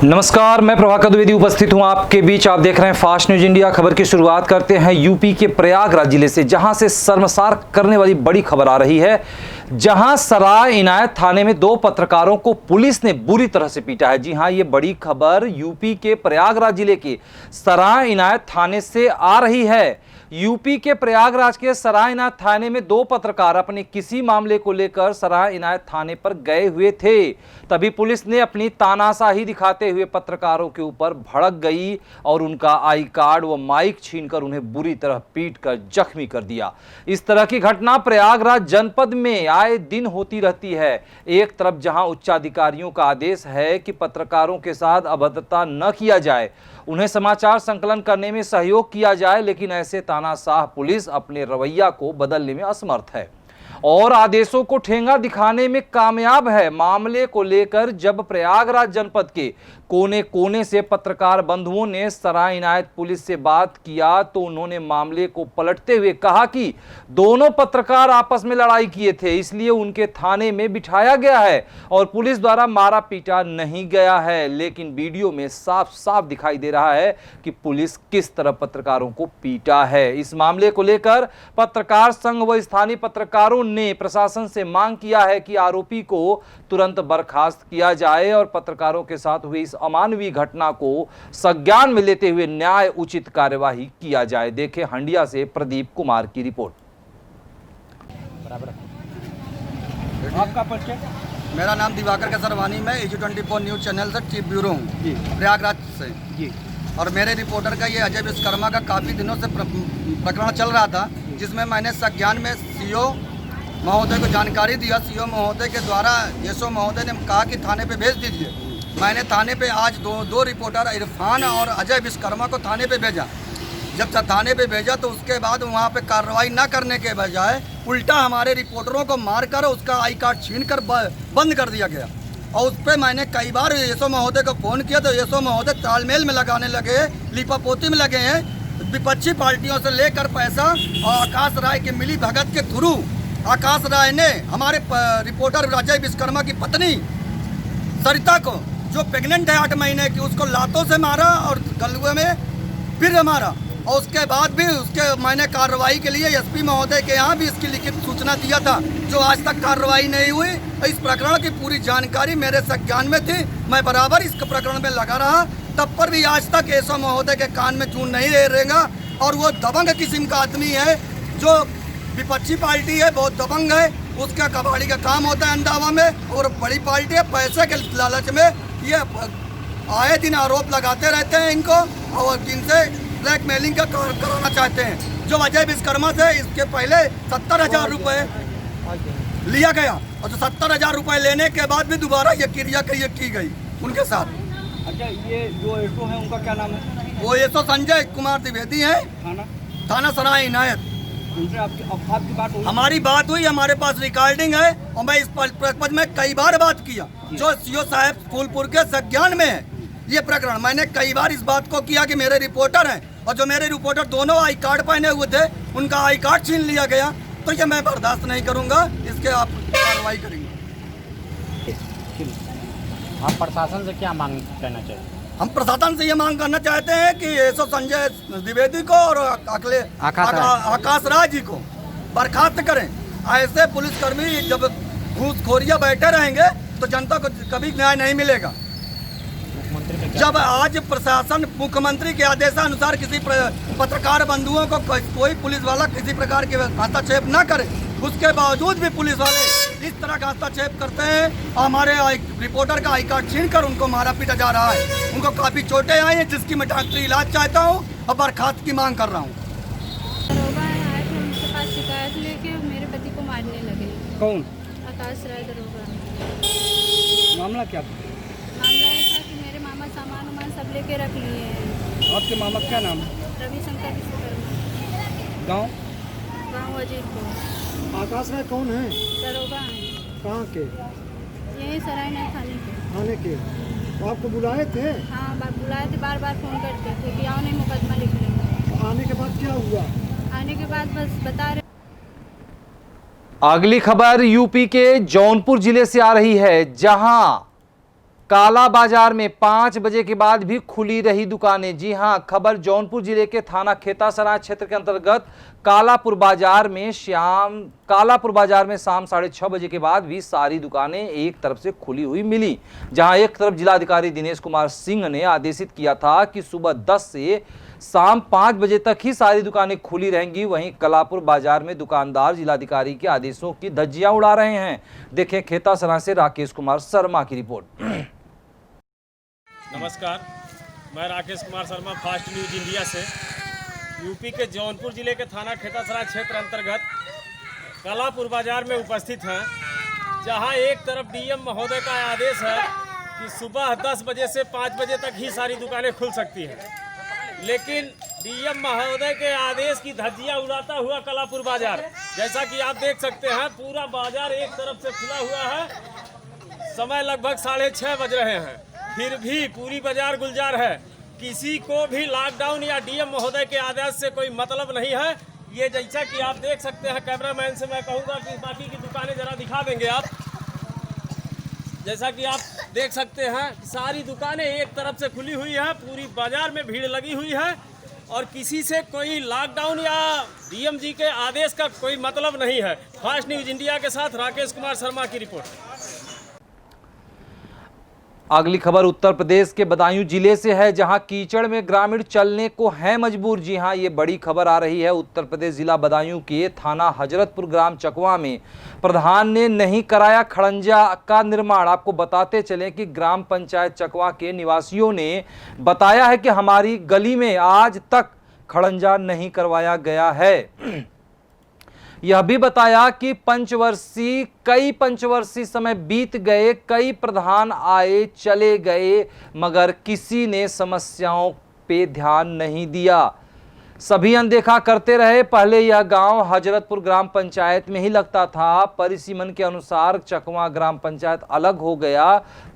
नमस्कार, मैं प्रभाकर द्विवेदी उपस्थित हूं आपके बीच। आप देख रहे हैं फास्ट न्यूज इंडिया। खबर की शुरुआत करते हैं यूपी के प्रयागराज जिले से, जहां से शर्मसार करने वाली बड़ी खबर आ रही है, जहां सराय इनायत थाने में 2 पत्रकारों को पुलिस ने बुरी तरह से पीटा है। जी हां, ये बड़ी खबर यूपी के प्रयागराज जिले के सराय इनायत थाने से आ रही है। यूपी के प्रयागराज के सराय इनायत थाने में 2 पत्रकार अपने किसी मामले को लेकर सराय इनायत थाने पर गए हुए थे। तभी पुलिस ने अपनी तानाशाही दिखाते हुए पत्रकारों के ऊपर भड़क गई और उनका आई कार्ड व माइक छीनकर उन्हें बुरी तरह पीटकर जख्मी कर दिया। इस तरह की घटना प्रयागराज जनपद में आए दिन होती रहती है। एक तरफ जहां उच्चाधिकारियों का आदेश है कि पत्रकारों के साथ अभद्रता न किया जाए, उन्हें समाचार संकलन करने में सहयोग किया जाए, लेकिन ऐसे तानाशाह पुलिस अपने रवैया को बदलने में असमर्थ है और आदेशों को ठेंगा दिखाने में कामयाब है। मामले को लेकर जब प्रयागराज जनपद के कोने कोने से पत्रकार बंधुओं ने सराय इनायत पुलिस से बात किया तो उन्होंने मामले को पलटते हुए कहा कि दोनों पत्रकार आपस में लड़ाई किए थे, इसलिए उनके थाने में बिठाया गया है और पुलिस द्वारा मारा पीटा नहीं गया है। लेकिन वीडियो में साफ साफ दिखाई दे रहा है कि पुलिस किस तरह पत्रकारों को पीटा है। इस मामले को लेकर पत्रकार संघ व स्थानीय पत्रकारों ने प्रशासन से मांग किया है कि आरोपी को तुरंत बर्खास्त किया जाए और पत्रकारों के साथ हुई इस अमानवीय घटना को संज्ञान में लेते हुए न्याय उचित कार्यवाही किया जाए। देखें हंडिया से प्रदीप कुमार की रिपोर्ट। आपका परिचय? मेरा नाम दिवाकर कसरवानी, मैं AG24 न्यूज चैनल से चीफ ब्यूरो हूँ प्रयागराज से जी। और मेरे रिपोर्टर का ये अजय विश्वकर्मा का काफ़ी दिनों से प्रकरण चल रहा था, जिसमें मैंने संज्ञान में CO महोदय को जानकारी दिया। CO महोदय के द्वारा SO महोदय ने कहा कि थाने पे भेज दीजिए। मैंने थाने पे आज दो रिपोर्टर इरफान और अजय विश्वकर्मा को थाने पे भेजा। जब थाने पे भेजा तो उसके बाद वहाँ पे कार्रवाई न करने के बजाय उल्टा हमारे रिपोर्टरों को मारकर उसका आई कार्ड छीनकर बंद कर दिया गया। और उस पर मैंने कई बार SO महोदय को फ़ोन किया तो SO महोदय तालमेल में लगाने लगे, लिपापोती में लगे हैं। विपक्षी पार्टियों से लेकर पैसा और आकाश राय के मिली भगत के थ्रू आकाश राय ने हमारे रिपोर्टर अजय विश्वकर्मा की पत्नी सरिता को, जो प्रेग्नेंट है 8 महीने की, उसको लातों से मारा और गलुए में फिर मारा। और उसके बाद भी उसके मैंने कार्रवाई के लिए SP महोदय के यहाँ भी इसकी लिखित सूचना दिया था, जो आज तक कार्रवाई नहीं हुई। इस प्रकरण की पूरी जानकारी मेरे संज्ञान में थी, मैं बराबर इस प्रकरण में लगा रहा, तब पर भी आज तक SO महोदय के कान में जून नहीं रहेगा। और वो दबंग किस्म का आदमी है, जो विपक्षी पार्टी है, बहुत दबंग है, उसका कबाड़ी का काम होता है अंदावा में, और बड़ी पार्टी है, पैसे के लालच में ये आए दिन आरोप लगाते रहते हैं इनको और जिनसे ब्लैकमेलिंग का कराना चाहते हैं। जो अजय विश्वकर्मा से इसके पहले 70,000 रुपये लिया गया और जो 70,000 रुपये लेने के बाद भी दोबारा ये क्रिया की गई उनके साथ। अच्छा, ये जो SO है उनका क्या नाम है? वो SO संजय कुमार द्विवेदी है, थाना सराय इनायत। उनसे आपकी बात हुई? हमारी बात हुई, हमारे पास रिकॉर्डिंग है और मैं इस पद में कई बार बात किया। जो CO साहब फूलपुर के संज्ञान में है ये प्रकरण, मैंने कई बार इस बात को किया कि मेरे रिपोर्टर हैं और जो मेरे रिपोर्टर दोनों आई कार्ड पहने हुए थे उनका आई कार्ड छीन लिया गया, तो ये मैं बर्दाश्त नहीं करूंगा, इसके आप कार्रवाई करेंगे। आप प्रशासन से क्या मांग करना चाहिए? हम प्रशासन से ये मांग करना चाहते हैं कि SO संजय द्विवेदी को और आकाश राय जी को बर्खास्त करें। ऐसे पुलिसकर्मी जब घूसखोरिया बैठे रहेंगे तो जनता को कभी न्याय नहीं मिलेगा। जब आज प्रशासन मुख्यमंत्री के आदेशानुसार किसी पत्रकार बंधुओं को कोई पुलिस वाला किसी प्रकार के हस्तक्षेप न करे, उसके बावजूद भी पुलिस वाले इस तरह का हस्तक्षेप करते हैं। हमारे रिपोर्टर का आई कार्ड छीन कर उनको मारा पीटा जा रहा है। उनको काफ़ी चोटें आई हैं, जिसकी मैं डॉक्टरी इलाज चाहता हूँ और बर्खास्त की मांग कर रहा हूँ। दरोगा आए थे, उनके पास शिकायत लेके मेरे पति को मारने लगे। कौन? आकाश राय दरोगा। मामला क्या था? मामला ये था कि मेरे मामा सामान वामान सब लेके रख लिए हैं। आपके मामा का क्या नाम है? रविशंकर विश्वकर्मा। गाँव अजीतपुर। आकाश राय कौन है? दरोगा हैं। कहाँ के? यही सराय इनायत थाने के। तो आपको बुलाए थे? हाँ, बुलाए थे, बार बार फ़ोन करते थे कि आओ नहीं मुकदमा लिख लेंगे। तो आने के बाद क्या हुआ? आने के बाद बस बता रहे। अगली खबर यूपी के जौनपुर जिले से आ रही है, जहां काला बाजार में 5 बजे के बाद भी खुली रही दुकानें। जी हां, खबर जौनपुर जिले के थाना खेतासराय क्षेत्र के अंतर्गत कालापुर बाजार में शाम 6:30 बजे के बाद भी सारी दुकानें एक तरफ से खुली हुई मिली। जहां एक तरफ जिलाधिकारी दिनेश कुमार सिंह ने आदेशित किया था कि सुबह 10 से शाम 5 बजे तक ही सारी दुकानें खुली रहेंगी, वहीं कलापुर बाजार में दुकानदार जिलाधिकारी के आदेशों की धज्जियां उड़ा रहे हैं। देखें खेतासराय से राकेश कुमार शर्मा की रिपोर्ट। नमस्कार, मैं Rakesh Kumar Sharma fast news India से। यूपी के जौनपुर जिले के थाना खेतासराय क्षेत्र अंतर्गत कलापुर बाजार में उपस्थित हैं, जहां एक तरफ डीएम महोदय का आदेश है कि सुबह 10 बजे से 5 बजे तक ही सारी दुकानें खुल सकती हैं, लेकिन डीएम महोदय के आदेश की धज्जियां उड़ाता हुआ कलापुर बाजार, जैसा कि आप देख सकते हैं, पूरा बाजार एक तरफ से खुला हुआ है। समय लगभग 6:30 बज रहे हैं, फिर भी पूरी बाजार गुलजार है। किसी को भी लॉकडाउन या डीएम महोदय के आदेश से कोई मतलब नहीं है। ये जैसा कि आप देख सकते हैं, कैमरामैन से मैं कहूँगा कि बाकी की दुकानें जरा दिखा देंगे आप। जैसा कि आप देख सकते हैं, सारी दुकानें एक तरफ से खुली हुई है, पूरी बाजार में भीड़ लगी हुई है और किसी से कोई लॉकडाउन या डीएम जी के आदेश का कोई मतलब नहीं है। फास्ट न्यूज इंडिया के साथ राकेश कुमार शर्मा की रिपोर्ट। अगली खबर उत्तर प्रदेश के बदायूं जिले से है, जहां कीचड़ में ग्रामीण चलने को है मजबूर। जी हां, ये बड़ी खबर आ रही है उत्तर प्रदेश जिला बदायूं के थाना हजरतपुर ग्राम चकवा में प्रधान ने नहीं कराया खड़ंजा का निर्माण। आपको बताते चलें कि ग्राम पंचायत चकवा के निवासियों ने बताया है कि हमारी गली में आज तक खड़ंजा नहीं करवाया गया है। यह भी बताया कि कई पंचवर्षीय समय बीत गए, कई प्रधान आए चले गए, मगर किसी ने समस्याओं पे ध्यान नहीं दिया, सभी अनदेखा करते रहे। पहले यह गांव हजरतपुर ग्राम पंचायत में ही लगता था। परिसीमन के अनुसार चकवा ग्राम पंचायत अलग हो गया।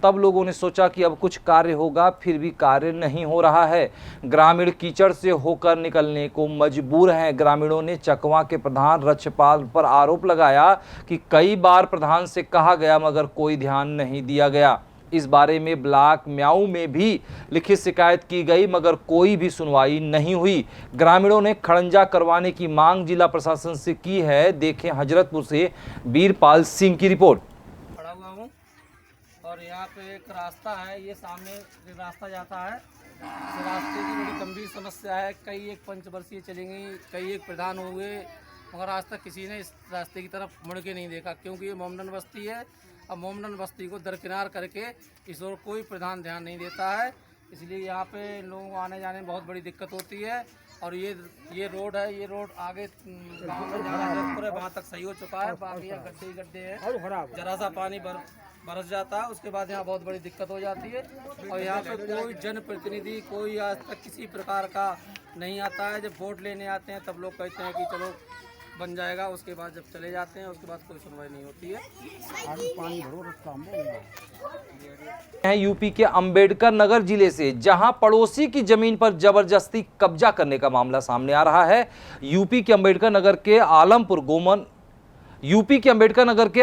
तब लोगों ने सोचा कि अब कुछ कार्य होगा, फिर भी कार्य नहीं हो रहा है। ग्रामीण कीचड़ से होकर निकलने को मजबूर हैं। ग्रामीणों ने चकवा के प्रधान रक्षपाल पर आरोप लगाया कि कई बार प्रधान से कहा गया मगर कोई ध्यान नहीं दिया गया। इस बारे में ब्लॉक म्याऊ में भी लिखित शिकायत की गई मगर कोई भी सुनवाई नहीं हुई। ग्रामीणों ने खड़ंजा करवाने की मांग जिला प्रशासन से की है। देखें हजरतपुर से वीरपाल सिंह की रिपोर्ट। खड़ा हुआ हूँ और यहाँ पे एक रास्ता है, ये सामने रास्ता जाता है। इस रास्ते की बड़ी गंभीर समस्या है। कई एक पंचवर्षीय चलेंगी, कई एक प्रधान हुए, मगर आज तक किसी ने इस रास्ते की तरफ मुड़ के नहीं देखा, क्योंकि ये मोमडन बस्ती है। अब मोमडन बस्ती को दरकिनार करके इस ओर कोई प्रधान ध्यान नहीं देता है, इसलिए यहाँ पे लोगों को आने जाने में बहुत बड़ी दिक्कत होती है। और ये रोड है, ये रोड आगे गाँव में जाना जयपुर है, वहाँ तक सही हो चुका है, बाकी यहाँ गड्ढे ही गड्ढे हैं। जरा सा पानी बरस जाता है, उसके बाद यहाँ बहुत बड़ी दिक्कत हो जाती है। और यहाँ पे कोई जनप्रतिनिधि, कोई आज तक किसी प्रकार का नहीं आता है। जब वोट लेने आते हैं तब लोग कहते हैं कि चलो बन जाएगा, उसके बाद जब चले जाते हैं उसके बाद कोई सुनवाई नहीं होती है। आगे पानी भरो रास्ता है यूपी के अंबेडकर नगर जिले से, जहां पड़ोसी की जमीन पर जबरदस्ती कब्जा करने का मामला सामने आ रहा है। यूपी के अंबेडकर नगर के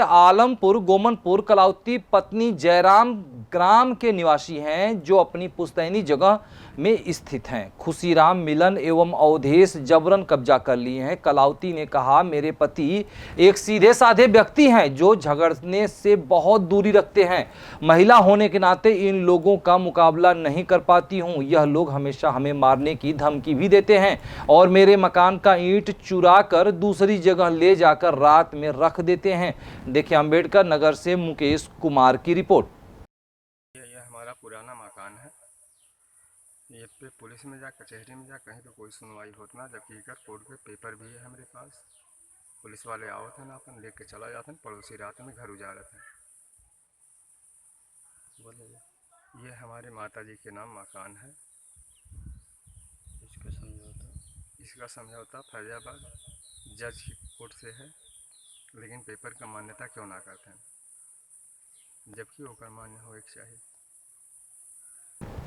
आलमपुर गोमनपुर कलावती पत्नी जयराम ग्राम के निवासी हैं, जो अपनी पुश्तैनी जगह में स्थित हैं। खुशीराम, मिलन एवं अवधेश जबरन कब्जा कर लिए हैं। कलावती ने कहा, मेरे पति एक सीधे साधे व्यक्ति हैं जो झगड़ने से बहुत दूरी रखते हैं। महिला होने के नाते इन लोगों का मुकाबला नहीं कर पाती हूं। यह लोग हमेशा हमें मारने की धमकी भी देते हैं और मेरे मकान का ईंट चुरा कर दूसरी जगह ले जाकर रात में रख देते हैं। देखिए अंबेडकर नगर से मुकेश कुमार की रिपोर्ट। यह हमारा पुराना मकान है। ये पे पुलिस में जा, कचहरी में जा, कहीं तो कोई सुनवाई होती ना, जबकि कोर्ट के पेपर भी है हमारे पास। पुलिस वाले आओ थे ना, अपन लेके चला जाते हैं। पड़ोसी रात में घर उजाड़े थे। बोले ये हमारे माता जी के नाम मकान है। इसका समझौता फैजाबाद जज की कोर्ट से है, लेकिन पेपर का मान्यता क्यों ना करते हैं, जबकि वो मान्य हो एक चाहिए।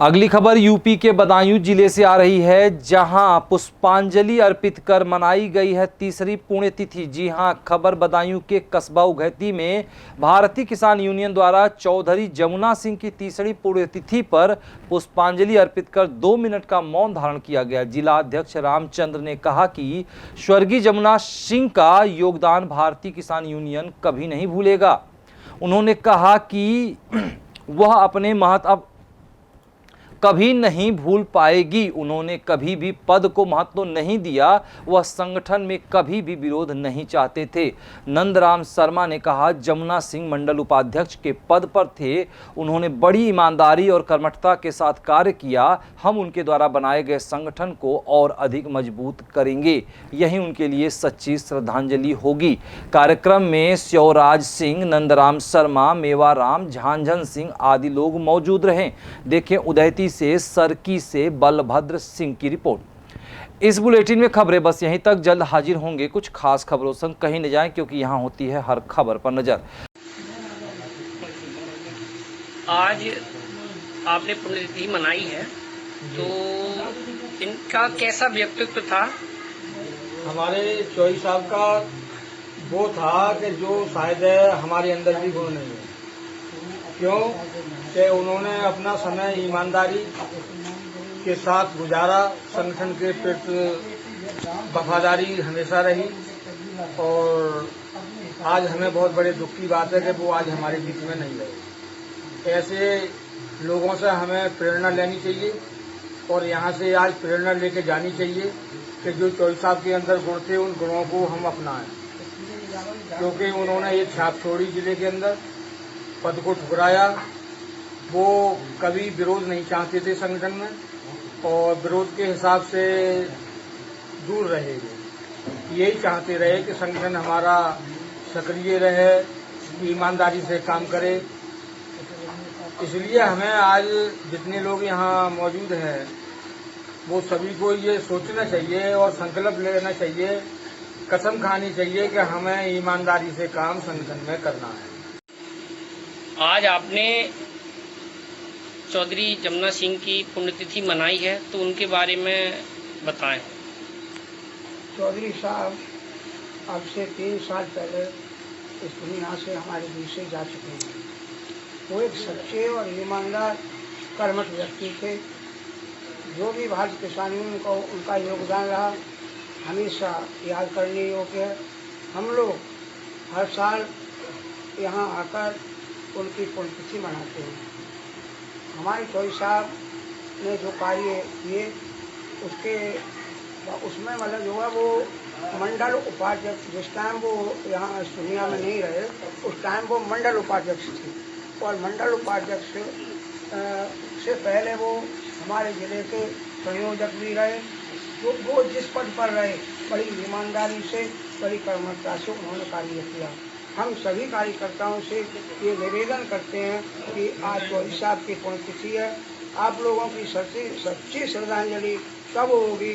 अगली खबर यूपी के बदायूं जिले से आ रही है, जहां पुष्पांजलि अर्पित कर मनाई गई है तीसरी पुण्यतिथि। जी हां, खबर बदायूं के कस्बा उघैती में भारतीय किसान यूनियन द्वारा चौधरी जमुना सिंह की तीसरी पुण्यतिथि पर पुष्पांजलि अर्पित कर 2 मिनट का मौन धारण किया गया। जिला अध्यक्ष रामचंद्र ने कहा कि स्वर्गीय जमुना सिंह का योगदान भारतीय किसान यूनियन कभी नहीं भूलेगा। उन्होंने कहा कि वह अपने महत्व कभी नहीं भूल पाएगी। उन्होंने कभी भी पद को महत्व नहीं दिया, वह संगठन में कभी भी विरोध नहीं चाहते थे। नंदराम शर्मा ने कहा, जमुना सिंह मंडल उपाध्यक्ष के पद पर थे, उन्होंने बड़ी ईमानदारी और कर्मठता के साथ कार्य किया। हम उनके द्वारा बनाए गए संगठन को और अधिक मजबूत करेंगे, यही उनके लिए सच्ची श्रद्धांजलि होगी। कार्यक्रम में शिवराज सिंह, नंदराम शर्मा, मेवाराम, झांझन सिंह आदि लोग मौजूद रहे। देखें उदयती से सरकी से बलभद्र सिंह की रिपोर्ट। इस बुलेटिन में खबरें बस यहीं तक। जल्द हाजिर होंगे कुछ खास खबरों संग। कहीं न जाएं, क्योंकि यहां होती है हर खबर पर नजर। आज आपने पुण्यतिथि मनाई है, तो इनका कैसा व्यक्तित्व था? हमारे चौधरी साहब का वो था कि जो शायद हमारे अंदर भी गुण नहीं है। क्यों कि उन्होंने अपना समय ईमानदारी के साथ गुजारा, संगठन के प्रति वफादारी हमेशा रही, और आज हमें बहुत बड़े दुख की बात है कि वो आज हमारे बीच में नहीं रहे। ऐसे लोगों से हमें प्रेरणा लेनी चाहिए और यहाँ से आज प्रेरणा लेके जानी चाहिए कि जो चौधरी साहब के अंदर गुण थे, उन गुणों को हम अपनाएं, क्योंकि उन्होंने ये छाप छोड़ी जिले के अंदर, पद को ठुकराया। वो कभी विरोध नहीं चाहते थे संगठन में, और विरोध के हिसाब से दूर रहे। यही चाहते रहे कि संगठन हमारा सक्रिय रहे, ईमानदारी से काम करे। इसलिए हमें आज जितने लोग यहाँ मौजूद हैं, वो सभी को ये सोचना चाहिए और संकल्प लेना चाहिए, कसम खानी चाहिए कि हमें ईमानदारी से काम संगठन में करना है। आज आपने चौधरी जमुना सिंह की पुण्यतिथि मनाई है, तो उनके बारे में बताएं। चौधरी साहब अब से 3 साल पहले इस दुनिया से हमारे बीच से जा चुके हैं। वो एक सच्चे और ईमानदार कर्मठ व्यक्ति थे। जो भी भारतीय किसान यूनियन को उनका योगदान रहा, हमेशा याद करने योग्य है। हम लोग हर साल यहाँ आकर उनकी पुण्यतिथि मनाते हैं। हमारे चौधरी साहब ने जो कार्य किए उसमें मतलब जो है वो मंडल उपाध्यक्ष, जिस टाइम वो यहाँ इस दुनिया में नहीं रहे, उस टाइम वो मंडल उपाध्यक्ष थे। और मंडल उपाध्यक्ष से पहले वो हमारे जिले के संयोजक भी रहे। तो वो जिस पद पर रहे, बड़ी ईमानदारी से, बड़ी कर्मठता से उन्होंने कार्य किया। हम सभी कार्यकर्ताओं से ये निवेदन करते हैं कि आज चौधरी साहब की पुण्यतिथि है। आप लोगों की सच्ची श्रद्धांजलि तब होगी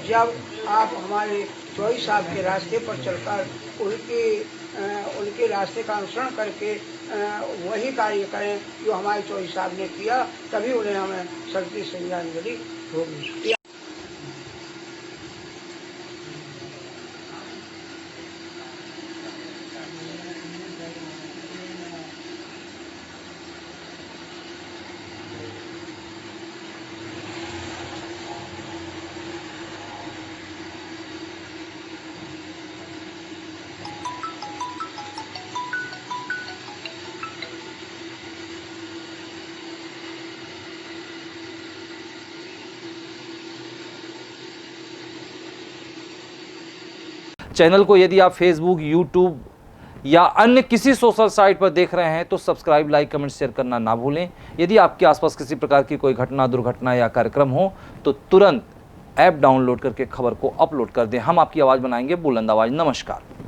जब आप हमारे चौधरी साहब के रास्ते पर चलकर उनके रास्ते का अनुसरण करके वही कार्य करें जो हमारे चौधरी साहब ने किया, तभी उन्हें हमें सच्ची श्रद्धांजलि होगी। चैनल को यदि आप फेसबुक, यूट्यूब या अन्य किसी सोशल साइट पर देख रहे हैं तो सब्सक्राइब, लाइक, कमेंट, शेयर करना ना भूलें। यदि आपके आसपास किसी प्रकार की कोई घटना, दुर्घटना या कार्यक्रम हो तो तुरंत ऐप डाउनलोड करके खबर को अपलोड कर दें। हम आपकी आवाज़ बनाएंगे बुलंद आवाज़। नमस्कार।